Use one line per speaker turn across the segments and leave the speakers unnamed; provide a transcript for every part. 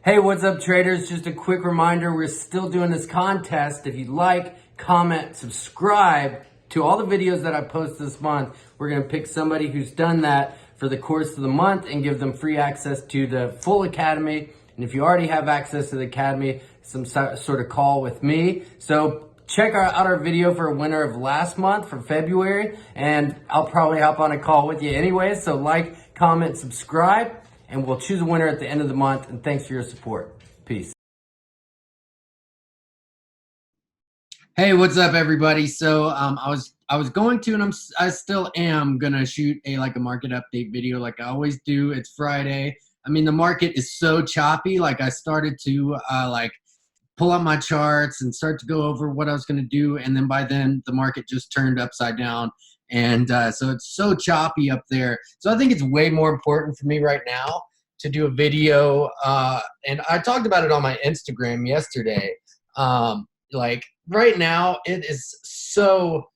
Hey, what's up, traders? Just a quick reminder, we're still doing this contest. If you'd like, comment, subscribe to all the videos that I post this month. We're going to pick somebody who's done that for the course of the month and give them free access to the full academy. And if you already have access to the academy, some sort of call with me. So check out our video for a winner of last month for February, and I'll probably hop on a call with you anyway. So like, comment, subscribe, and we'll choose a winner at the end of the month. And thanks for your support. Peace. Hey, what's up, everybody? So I was going to, and I still am gonna shoot a market update video like I always do. It's Friday. I mean, the market is so choppy. Like, I started to pull up my charts and start to go over what I was going to do. And then by then, the market just turned upside down. And so it's so choppy up there. So I think it's way more important for me right now to do a video. And I talked about it on my Instagram yesterday. Right now, it is so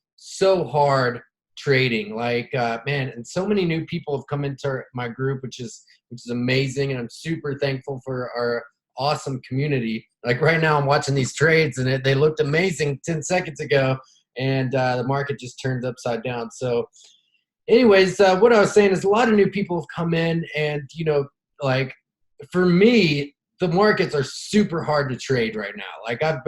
hard trading. Man, and so many new people have come into my group, which is amazing. And I'm super thankful for our awesome community. Like right now, I'm watching these trades, and they looked amazing 10 seconds ago, and the market just turned upside down. So anyways, what I was saying is a lot of new people have come in, and for me, the markets are super hard to trade right now. Like, I've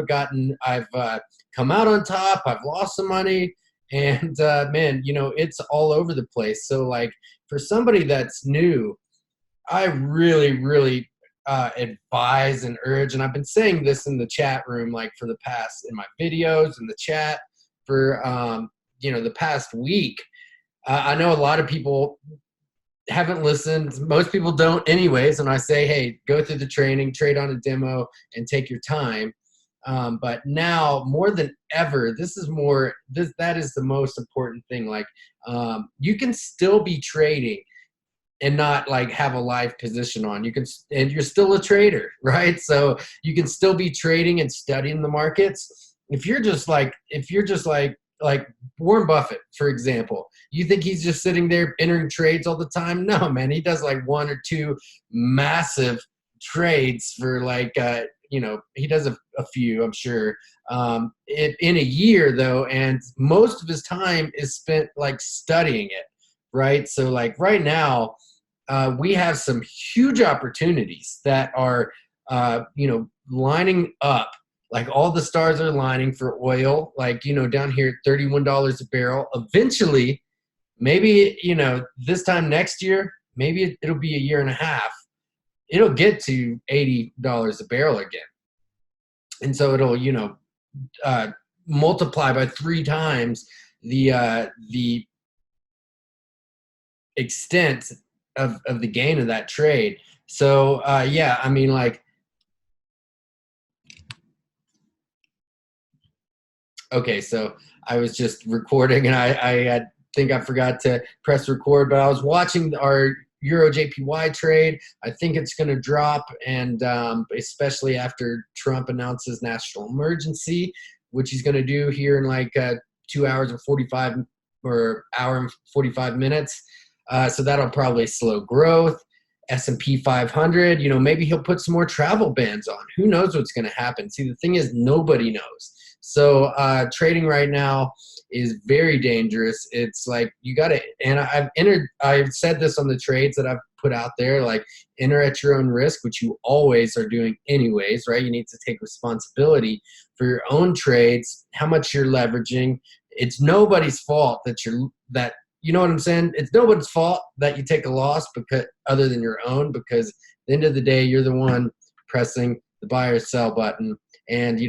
come out on top, I've lost some money, and man, it's all over the place. So like, for somebody that's new, I really advise and urge, and I've been saying this in the chat room, like for the past, in my videos, in the chat for the past week. I know a lot of people haven't listened. Most people don't anyways, and I say, hey, go through the training, trade on a demo, and take your time. But now more than ever, that is the most important thing. Like, you can still be trading and not have a live position on. And you're still a trader, right? So you can still be trading and studying the markets. If you're just like Warren Buffett, for example, you think he's just sitting there entering trades all the time? No, man, he does like one or two massive trades for he does a few, I'm sure, in a year though, and most of his time is spent studying it, right? So right now, we have some huge opportunities that are, lining up. Like, all the stars are lining for oil, down here at $31 a barrel. Eventually, maybe, this time next year, maybe it'll be a year and a half, it'll get to $80 a barrel again. And so it'll, multiply by 3 times the extent of the gain of that trade. So yeah, I mean, okay, so I was just recording, and I think I forgot to press record, but I was watching our Euro JPY trade. I think it's going to drop, and especially after Trump announces national emergency, which he's going to do here in 2 hours and 45 or hour and 45 minutes. So that'll probably slow growth. S&P 500, maybe he'll put some more travel bans on. Who knows what's going to happen? See, the thing is, nobody knows. So trading right now is very dangerous. It's like, you got to, and I've said this on the trades that I've put out there, like, enter at your own risk, which you always are doing anyways, right? You need to take responsibility for your own trades, how much you're leveraging. It's nobody's fault that you know what I'm saying? It's nobody's fault that you take a loss, because other than your own, because at the end of the day, you're the one pressing the buy or sell button, and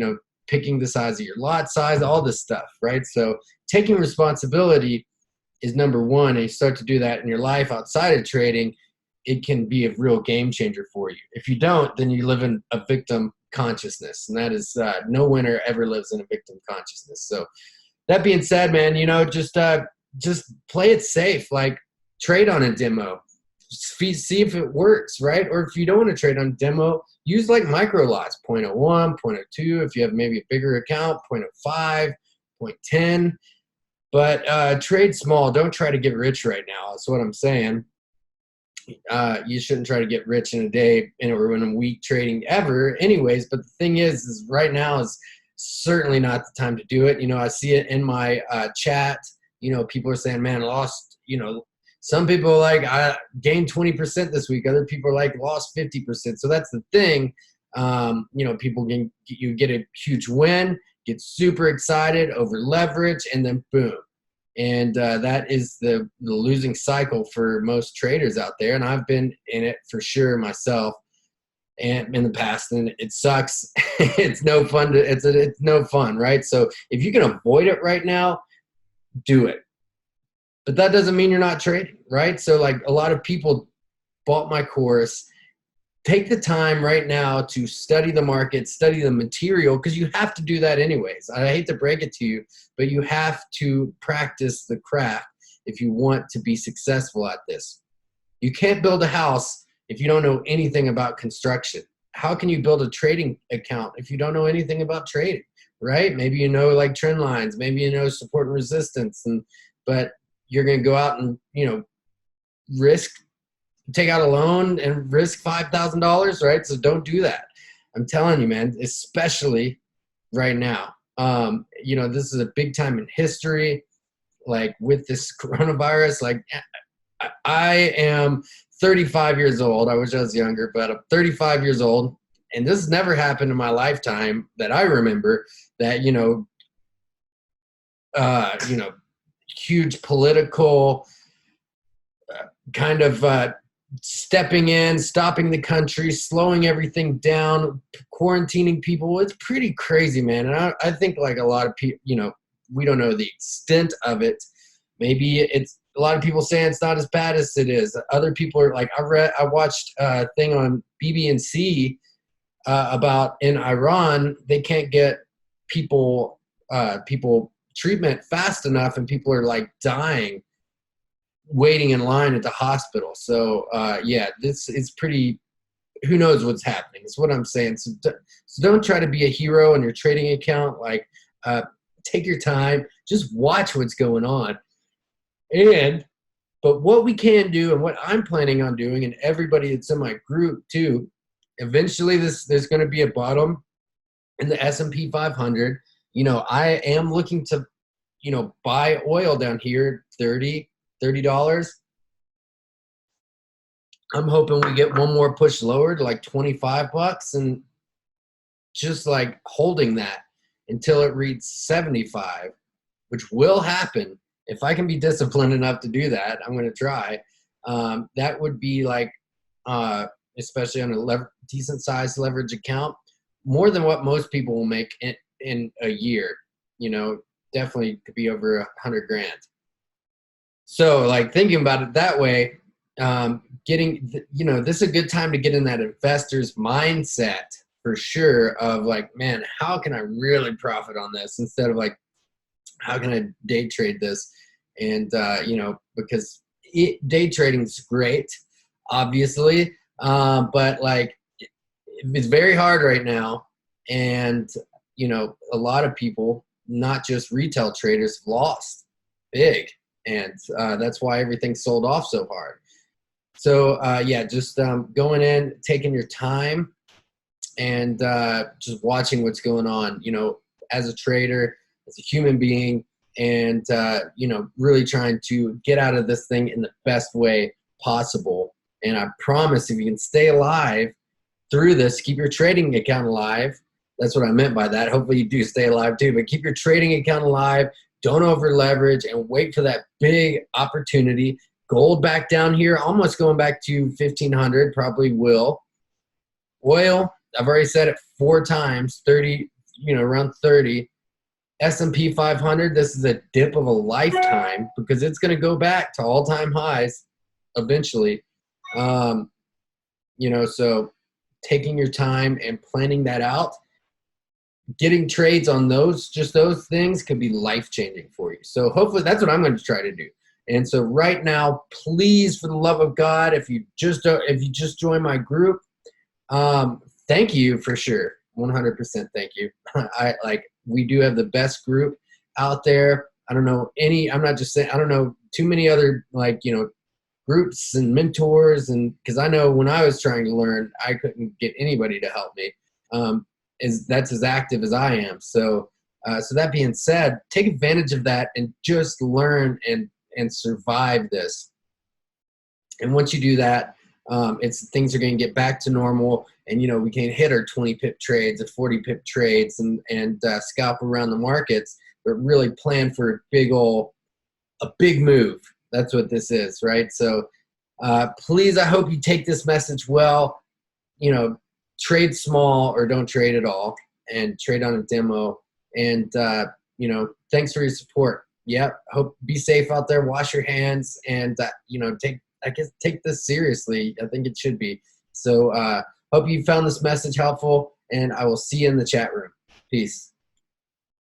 picking the size of your lot size, all this stuff, right? So taking responsibility is number one, and you start to do that in your life outside of trading, it can be a real game changer for you. If you don't, then you live in a victim consciousness, and that is no winner ever lives in a victim consciousness. So that being said, man, just play it safe. Like, trade on a demo, see if it works, right? Or if you don't want to trade on a demo, use micro lots, 0.01, 0.02. If you have maybe a bigger account, 0.05, 0.10. But trade small. Don't try to get rich right now. That's what I'm saying. You shouldn't try to get rich in a day or in a week trading ever anyways. But the thing is right now is certainly not the time to do it. I see it in my chat. People are saying, man, lost, some people are like, I gained 20% this week. Other people are like, lost 50%. So that's the thing. People you get a huge win, get super excited, over leverage, and then boom. And that is the losing cycle for most traders out there. And I've been in it for sure myself and in the past, and it sucks. It's no fun it's no fun, right? So if you can avoid it right now, do it. But that doesn't mean you're not trading, right? So like a lot of people bought my course. Take the time right now to study the market, study the material, because you have to do that anyways. I hate to break it to you, but you have to practice the craft if you want to be successful at this. You can't build a house if you don't know anything about construction. How can you build a trading account if you don't know anything about trading, right? Maybe you know like trend lines, maybe you know support and resistance, but you're going to go out and, take out a loan and risk $5,000, right? So don't do that. I'm telling you, man, especially right now. This is a big time in history, like with this coronavirus. Like I am 35 years old. I wish I was younger, but I'm 35 years old. And this has never happened in my lifetime that I remember that, huge political kind of stepping in, stopping the country, slowing everything down, quarantining people. It's pretty crazy, man. And I think like a lot of people, we don't know the extent of it. Maybe it's a lot of people saying it's not as bad as it is. Other people are like, I watched a thing on BB&C about in Iran, they can't get people treatment fast enough, and people are like dying waiting in line at the hospital. So this is pretty, who knows what's happening is what I'm saying. So don't try to be a hero in your trading account. Like take your time, just watch what's going on. But what we can do, and what I'm planning on doing, and everybody that's in my group too, eventually there's going to be a bottom in the S&P 500. I am looking to, buy oil down here, $30. I'm hoping we get one more push lower to like $25 and just like holding that until it reaches 75, which will happen. If I can be disciplined enough to do that, I'm going to try. That would be like, especially on a decent sized leverage account, more than what most people will make in a year. Definitely could be over 100 grand. So like thinking about it that way, this is a good time to get in that investor's mindset for sure of like, man, how can I really profit on this instead of like, how can I day trade this? And, because day trading is great, obviously, but like it's very hard right now. And, a lot of people, not just retail traders, lost big. And that's why everything sold off so hard. So just going in, taking your time, and just watching what's going on, as a trader, as a human being, and really trying to get out of this thing in the best way possible. And I promise, if you can stay alive through this, keep your trading account alive. That's what I meant by that. Hopefully you do stay alive too, but keep your trading account alive. Don't over leverage, and wait for that big opportunity. Gold back down here, almost going back to 1,500, probably will. Oil, I've already said it 4 times, 30, around 30. S&P 500, this is a dip of a lifetime because it's going to go back to all-time highs eventually. So taking your time and planning that out, getting trades on those things could be life-changing for you. So hopefully that's what I'm going to try to do. And so right now, please, for the love of God, if you just join my group, thank you for sure. 100% thank you. We do have the best group out there. I don't know I'm not just saying, I don't know too many other groups and mentors, and because I know when I was trying to learn, I couldn't get anybody to help me. That's as active as I am. So so that being said, take advantage of that and just learn and survive this. And once you do that, things are going to get back to normal, and we can hit our 20 pip trades, or 40 pip trades, and scalp around the markets, but really plan for a big move. That's what this is, right? So please, I hope you take this message well. Trade small or don't trade at all, and trade on a demo. And thanks for your support. Yep. Be safe out there. Wash your hands, and take this seriously. I think it should be. So hope you found this message helpful, and I will see you in the chat room. Peace.